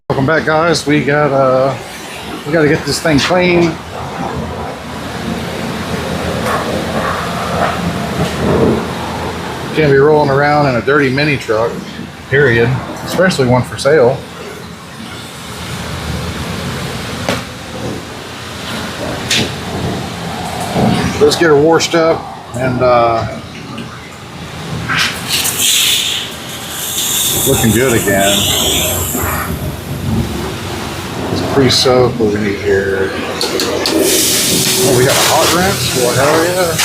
Welcome back, guys. We got to get this thing clean. Can't be rolling around in a dirty mini truck, period. Especially one for sale. Let's get her washed up and looking good again. It's pre-soaked. What we need here? Oh, we got a hot rinse. Well, hell yeah.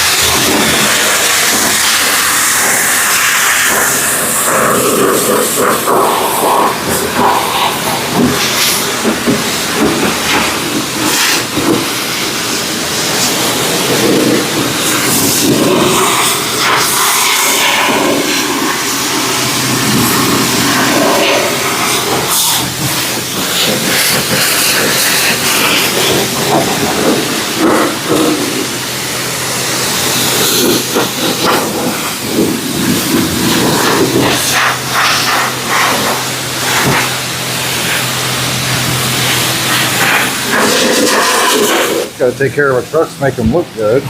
Got to take care of our trucks, make them look good.